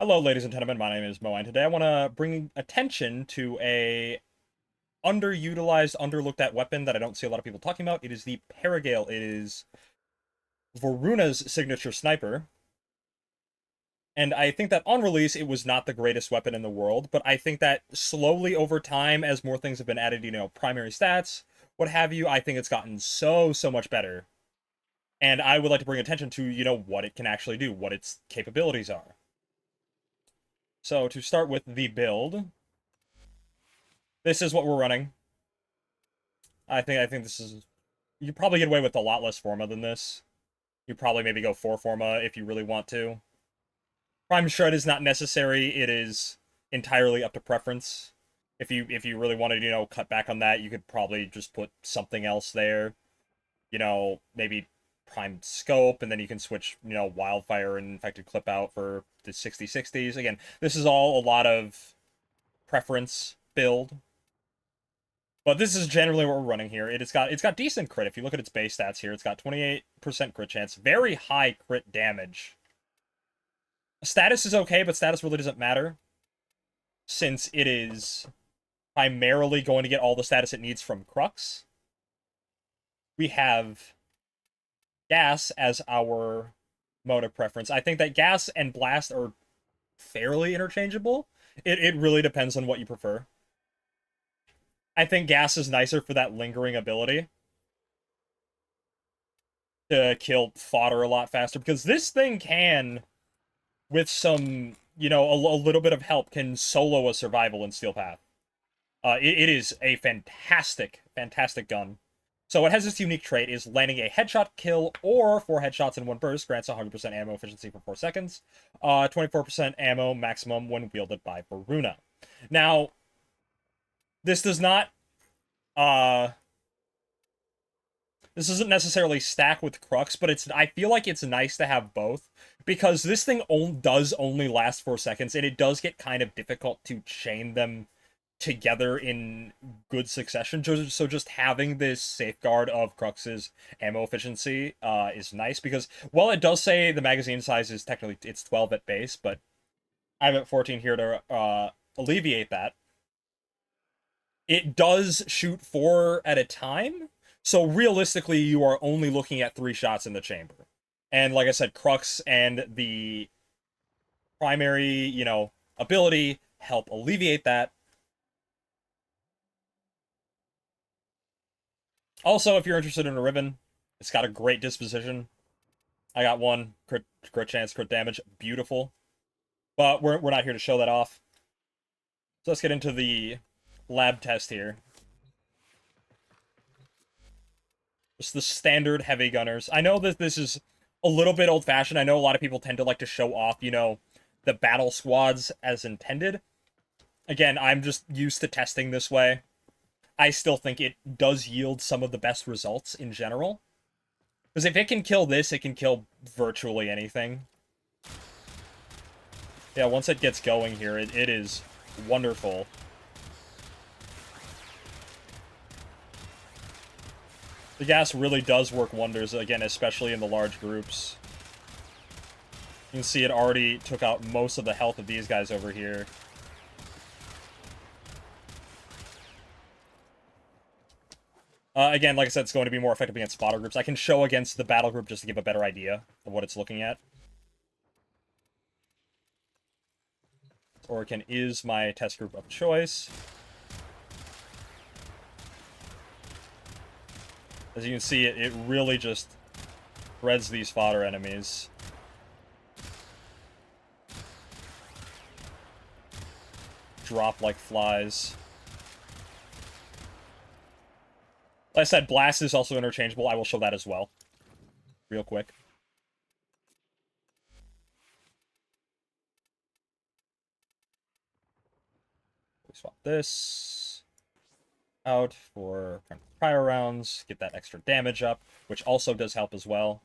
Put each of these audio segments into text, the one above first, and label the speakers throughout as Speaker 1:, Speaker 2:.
Speaker 1: Hello, ladies and gentlemen. My name is Mo, and today I want to bring attention to a underutilized, underlooked at weapon that I don't see a lot of people talking about. It is the Perigale. It is Varuna's signature sniper. And I think that on release, it was not the greatest weapon in the world, but I think that slowly over time, as more things have been added, primary stats, what have you, I think it's gotten so much better. And I would like to bring attention to, what it can actually do, what its capabilities are. So to start with the build, this is what we're running. I think this is, you probably get away with a lot less Forma than this. You probably maybe go 4 Forma if you really want to. Prime Shred is not necessary. It is entirely up to preference. If you really wanted, cut back on that, you could probably just put something else there. Maybe Prime Scope, and then you can switch, Wildfire and Infected Clip out for the 60/60s. Again, this is all a lot of preference build. But this is generally what we're running here. It's got decent crit. If you look at its base stats here, it's got 28% crit chance, very high crit damage. Status is okay, but status really doesn't matter, since it is primarily going to get all the status it needs from Crux. We have Gas as our mode of preference. I think that Gas and Blast are fairly interchangeable. It really depends on what you prefer. I think Gas is nicer for that lingering ability to kill fodder a lot faster, because this thing can, with some, a little bit of help, can solo a survival in Steel Path. It is a fantastic gun. So it has this unique trait, is landing a headshot kill or 4 headshots in one burst grants 100% ammo efficiency for 4 seconds. 24% ammo maximum when wielded by Varuna. Now, this does not this doesn't necessarily stack with Crux, but I feel like it's nice to have both, because this thing does only last 4 seconds, and it does get kind of difficult to chain them together in good succession. So just having this safeguard of Crux's ammo efficiency is nice, because while it does say the magazine size is technically, it's 12 at base, but I'm at 14 here to alleviate that. It does shoot 4 at a time, so realistically, you are only looking at 3 shots in the chamber. And like I said, Crux and the primary, ability help alleviate that. Also, if you're interested in a Ribbon, it's got a great disposition. I got one, crit chance, crit damage, beautiful. But we're not here to show that off. So let's get into the lab test here. Just the standard heavy gunners. I know that this is a little bit old-fashioned. I know a lot of people tend to like to show off, the battle squads as intended. Again, I'm just used to testing this way. I still think it does yield some of the best results in general. Because if it can kill this, it can kill virtually anything. Yeah, once it gets going here, it is wonderful. The gas really does work wonders, again, especially in the large groups. You can see it already took out most of the health of these guys over here. Again, like I said, it's going to be more effective against spotter groups. I can show against the battle group just to give a better idea of what it's looking at. Orkan is my test group of choice. As you can see, it really just threads these fodder enemies. Drop like flies. Like I said, Blast is also interchangeable. I will show that as well. Real quick. We swap this out for prior rounds. Get that extra damage up, which also does help as well.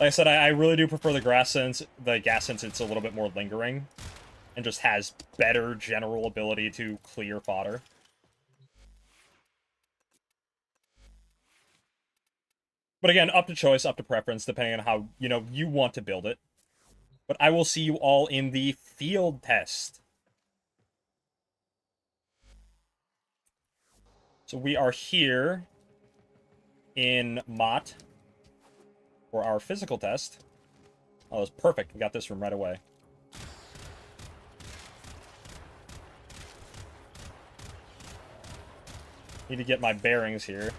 Speaker 1: Like I said, I really do prefer the gas since it's a little bit more lingering and just has better general ability to clear fodder. But again, up to choice, up to preference, depending on how, you want to build it. But I will see you all in the field test. So we are here in Mott for our physical test. Oh, that's perfect. We got this room right away. Need to get my bearings here.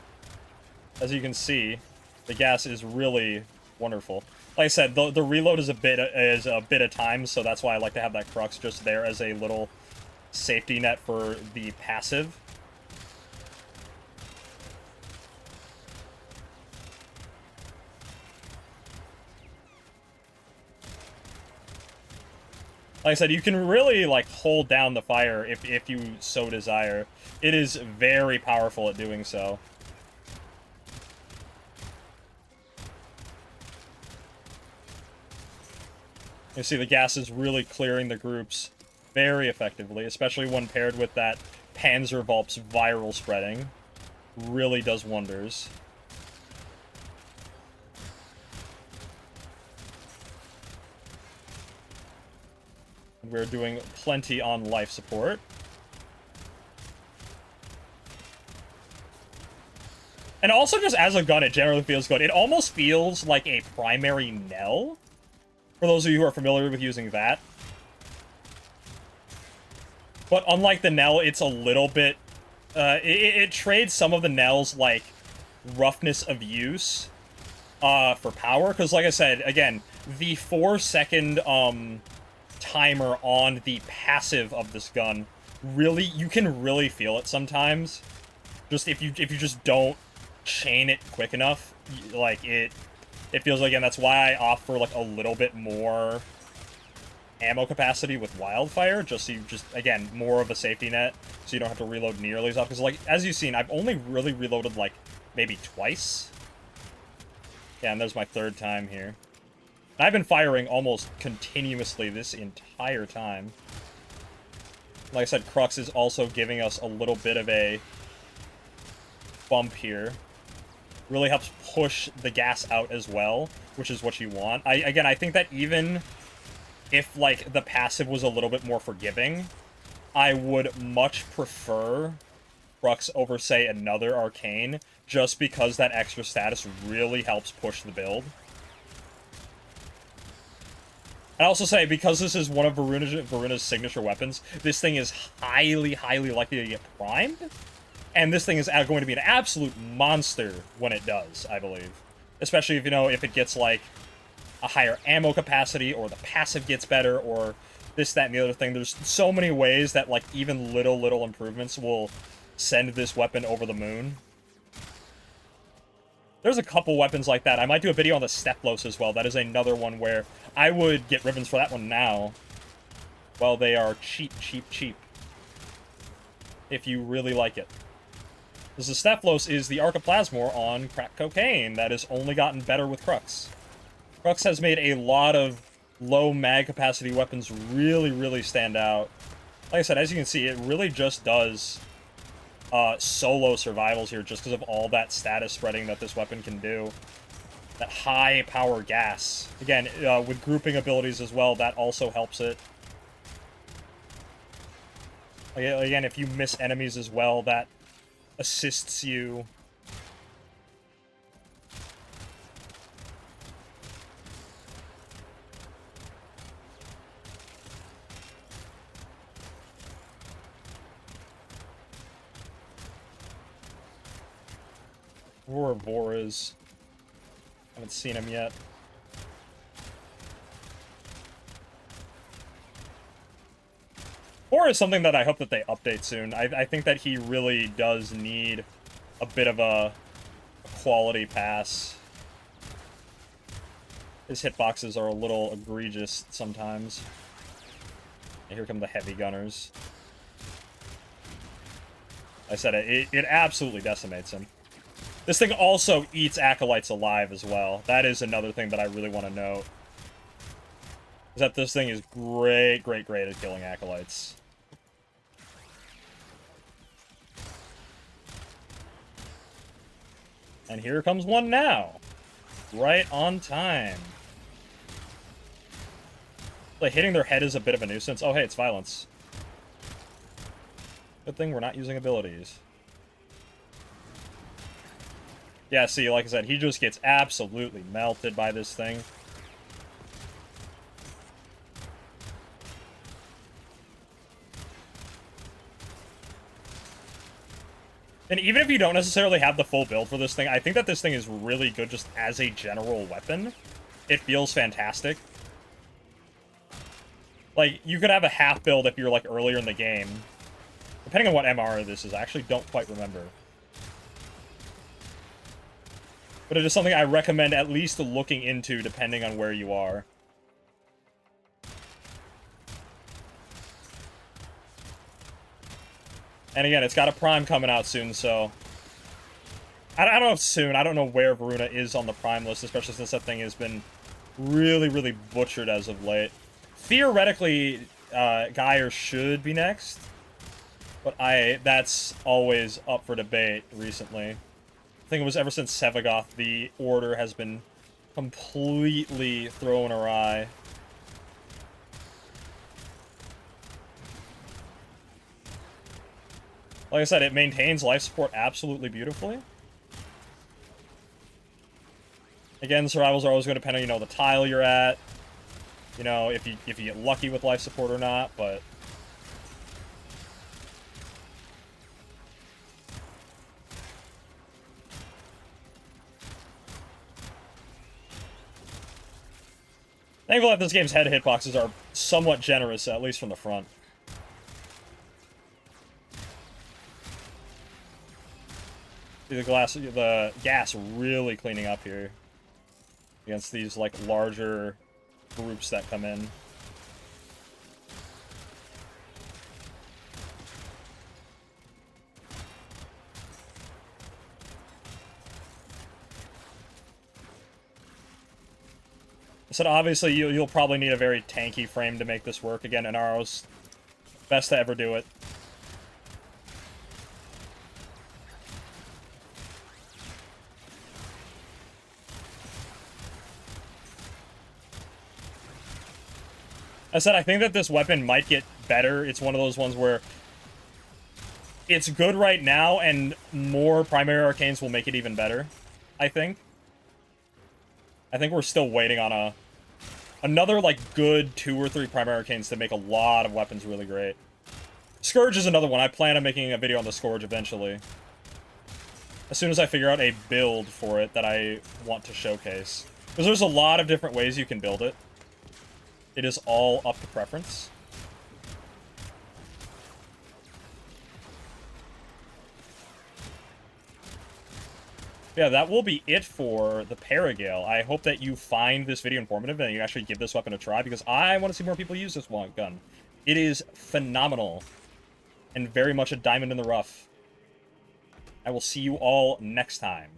Speaker 1: As you can see, the gas is really wonderful. Like I said, the reload is a bit of time, so that's why I like to have that crux just there as a little safety net for the passive. Like I said, you can really, like, hold down the fire if you so desire. It is very powerful at doing so. You see the gas is really clearing the groups very effectively, especially when paired with that Panzervolp's viral spreading. Really does wonders. We're doing plenty on life support. And also just as a gun, it generally feels good. It almost feels like a primary Nell, for those of you who are familiar with using that. But unlike the Nell, it's a little bit... it trades some of the Nell's, like, roughness of use for power. Because, like I said, again, the 4-second timer on the passive of this gun, really, you can really feel it sometimes. Just if you just don't chain it quick enough, like, it feels like, and that's why I opt for, like, a little bit more ammo capacity with Wildfire, just so you again, more of a safety net, so you don't have to reload nearly as often. Because, like, as you've seen, I've only really reloaded, like, maybe twice. Yeah, and there's my third time here. And I've been firing almost continuously this entire time. Like I said, Crux is also giving us a little bit of a bump here. Really helps push the gas out as well, which is what you want. I think that even if, like, the passive was a little bit more forgiving, I would much prefer Crux over, say, another Arcane, just because that extra status really helps push the build. I'd also say, because this is one of Varuna's signature weapons, this thing is highly, highly likely to get primed. And this thing is going to be an absolute monster when it does, I believe. Especially if, if it gets, like, a higher ammo capacity, or the passive gets better, or this, that, and the other thing. There's so many ways that, like, even little improvements will send this weapon over the moon. There's a couple weapons like that. I might do a video on the Steplos as well. That is another one where I would get ribbons for that one now. Well, they are cheap. If you really like it. Because the Steplos is the Archiplasmor on crack cocaine that has only gotten better with Crux. Crux has made a lot of low mag capacity weapons really stand out. Like I said, as you can see, it really just does solo survivals here just because of all that status spreading that this weapon can do. That high power gas. Again, with grouping abilities as well, that also helps it. Again, if you miss enemies as well, that assists you. Where Vor is. Haven't seen him yet. Vor is something that I hope that they update soon. I think that he really does need a bit of a quality pass. His hitboxes are a little egregious sometimes. And here come the heavy gunners. I said it absolutely decimates him. This thing also eats acolytes alive as well. That is another thing that I really want to note. Is that this thing is great at killing acolytes. And here comes one now. Right on time. Like, hitting their head is a bit of a nuisance. Oh, hey, it's violence. Good thing we're not using abilities. Yeah, see, like I said, he just gets absolutely melted by this thing. And even if you don't necessarily have the full build for this thing, I think that this thing is really good just as a general weapon. It feels fantastic. Like, you could have a half build if you're, like, earlier in the game. Depending on what MR this is, I actually don't quite remember. But it is something I recommend at least looking into depending on where you are. And again, it's got a Prime coming out soon, so... I don't know if soon. I don't know where Varuna is on the Prime list, especially since that thing has been really butchered as of late. Theoretically, Geyer should be next. But that's always up for debate recently. I think it was ever since Sevagoth, the order has been completely thrown awry. Like I said, it maintains life support absolutely beautifully. Again, survivals are always going to depend on, you know, the tile you're at. You know, if you get lucky with life support or not, but... Thankfully that this game's head hitboxes are somewhat generous, at least from the front. See the gas really cleaning up here against these, like, larger groups that come in. So obviously you'll probably need a very tanky frame to make this work. Again, Inaro's best to ever do it. I said I think that this weapon might get better. It's one of those ones where it's good right now, and more primary arcanes will make it even better, I think. I think we're still waiting on another, like, good 2 or 3 primary arcanes to make a lot of weapons really great. Scourge is another one. I plan on making a video on the Scourge eventually. As soon as I figure out a build for it that I want to showcase. Because there's a lot of different ways you can build it. It is all up to preference. Yeah, that will be it for the Perigale. I hope that you find this video informative and you actually give this weapon a try, because I want to see more people use this gun. It is phenomenal and very much a diamond in the rough. I will see you all next time.